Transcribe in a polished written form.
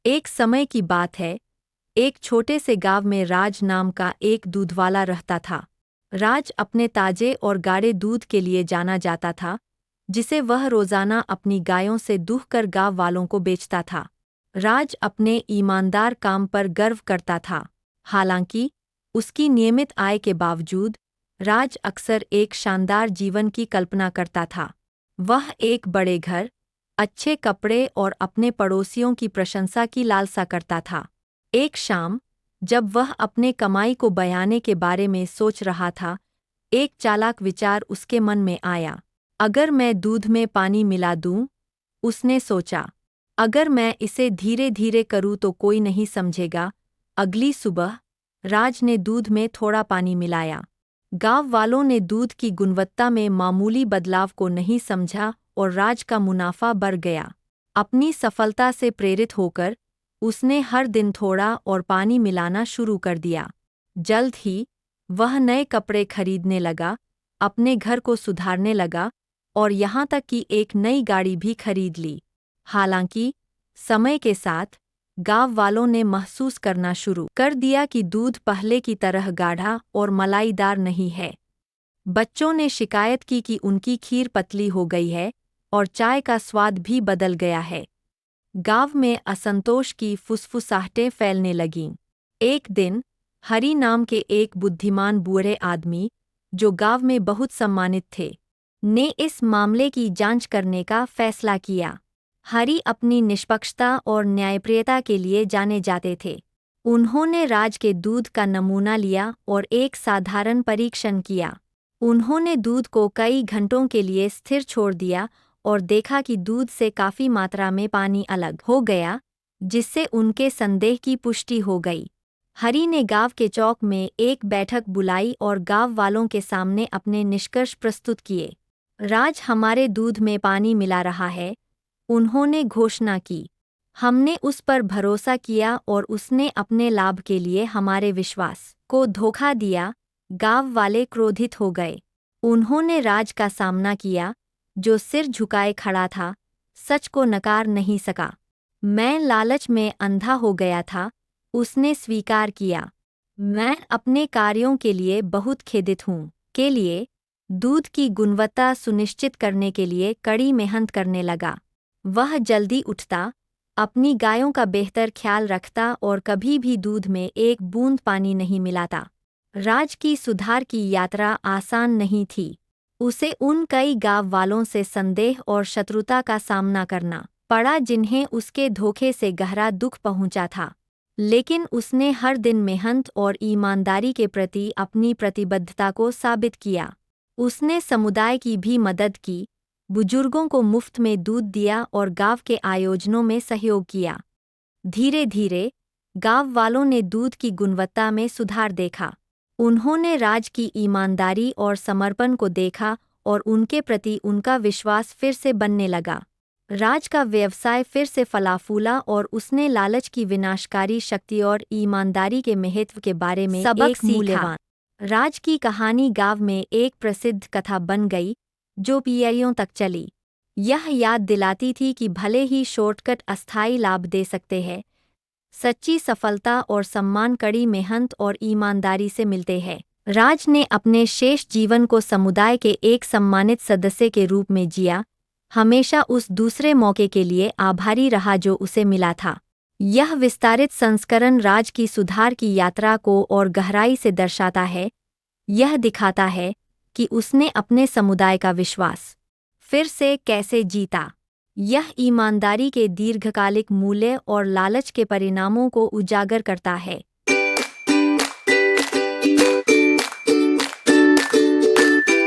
एक समय की बात है, एक छोटे से गांव में राज नाम का एक दूधवाला रहता था। राज अपने ताजे और गाढ़े दूध के लिए जाना जाता था, जिसे वह रोजाना अपनी गायों से दूहकर गांव वालों को बेचता था। राज अपने ईमानदार काम पर गर्व करता था। हालांकि उसकी नियमित आय के बावजूद राज अक्सर एक शानदार जीवन की कल्पना करता था। वह एक बड़े घर, अच्छे कपड़े और अपने पड़ोसियों की प्रशंसा की लालसा करता था। एक शाम, जब वह अपने कमाई को बयाने के बारे में सोच रहा था, एक चालाक विचार उसके मन में आया। अगर मैं दूध में पानी मिला दूं, उसने सोचा। अगर मैं इसे धीरे धीरे करूं तो कोई नहीं समझेगा। अगली सुबह राज ने दूध में थोड़ा पानी मिलाया। गांव वालों ने दूध की गुणवत्ता में मामूली बदलाव को नहीं समझा और राज का मुनाफा बढ़ गया। अपनी सफलता से प्रेरित होकर उसने हर दिन थोड़ा और पानी मिलाना शुरू कर दिया। जल्द ही वह नए कपड़े खरीदने लगा, अपने घर को सुधारने लगा और यहाँ तक कि एक नई गाड़ी भी खरीद ली। हालांकि समय के साथ गांव वालों ने महसूस करना शुरू कर दिया कि दूध पहले की तरह गाढ़ा और मलाईदार नहीं है। बच्चों ने शिकायत की कि उनकी खीर पतली हो गई है और चाय का स्वाद भी बदल गया है। गांव में असंतोष की फुसफुसाहटें फैलने लगीं। एक दिन हरि नाम के एक बुद्धिमान बूढ़े आदमी, जो गांव में बहुत सम्मानित थे, ने इस मामले की जांच करने का फैसला किया। हरि अपनी निष्पक्षता और न्यायप्रियता के लिए जाने जाते थे। उन्होंने राज के दूध का नमूना लिया और एक साधारण परीक्षण किया। उन्होंने दूध को कई घंटों के लिए स्थिर छोड़ दिया और देखा कि दूध से काफी मात्रा में पानी अलग हो गया, जिससे उनके संदेह की पुष्टि हो गई। हरि ने गांव के चौक में एक बैठक बुलाई और गांव वालों के सामने अपने निष्कर्ष प्रस्तुत किए। राज हमारे दूध में पानी मिला रहा है, उन्होंने घोषणा की। हमने उस पर भरोसा किया और उसने अपने लाभ के लिए हमारे विश्वास को धोखा दिया। गांव वाले क्रोधित हो गए। उन्होंने राज का सामना किया, जो सिर झुकाए खड़ा था, सच को नकार नहीं सका। मैं लालच में अंधा हो गया था, उसने स्वीकार किया। मैं अपने कार्यों के लिए बहुत खेदित हूँ। के लिए दूध की गुणवत्ता सुनिश्चित करने के लिए कड़ी मेहनत करने लगा। वह जल्दी उठता, अपनी गायों का बेहतर ख्याल रखता और कभी भी दूध में एक बूंद पानी नहीं मिलाता। राज की सुधार की यात्रा आसान नहीं थी। उसे उन कई गांव वालों से संदेह और शत्रुता का सामना करना पड़ा जिन्हें उसके धोखे से गहरा दुख पहुंचा था। लेकिन उसने हर दिन मेहनत और ईमानदारी के प्रति अपनी प्रतिबद्धता को साबित किया। उसने समुदाय की भी मदद की, बुजुर्गों को मुफ्त में दूध दिया और गांव के आयोजनों में सहयोग किया। धीरे धीरे गांव वालों ने दूध की गुणवत्ता में सुधार देखा। उन्होंने राज की ईमानदारी और समर्पण को देखा और उनके प्रति उनका विश्वास फिर से बनने लगा। राज का व्यवसाय फिर से फला फूला और उसने लालच की विनाशकारी शक्ति और ईमानदारी के महत्व के बारे में सबक सीखा। राज की कहानी गांव में एक प्रसिद्ध कथा बन गई, जो पीढ़ियों तक चली। यह याद दिलाती थी कि भले ही शॉर्टकट अस्थायी लाभ दे सकते हैं, सच्ची सफलता और सम्मान कड़ी मेहनत और ईमानदारी से मिलते हैं। राज ने अपने शेष जीवन को समुदाय के एक सम्मानित सदस्य के रूप में जिया, हमेशा उस दूसरे मौके के लिए आभारी रहा जो उसे मिला था। यह विस्तारित संस्करण राज की सुधार की यात्रा को और गहराई से दर्शाता है। यह दिखाता है कि उसने अपने समुदाय का विश्वास फिर से कैसे जीता। यह ईमानदारी के दीर्घकालिक मूल्य और लालच के परिणामों को उजागर करता है।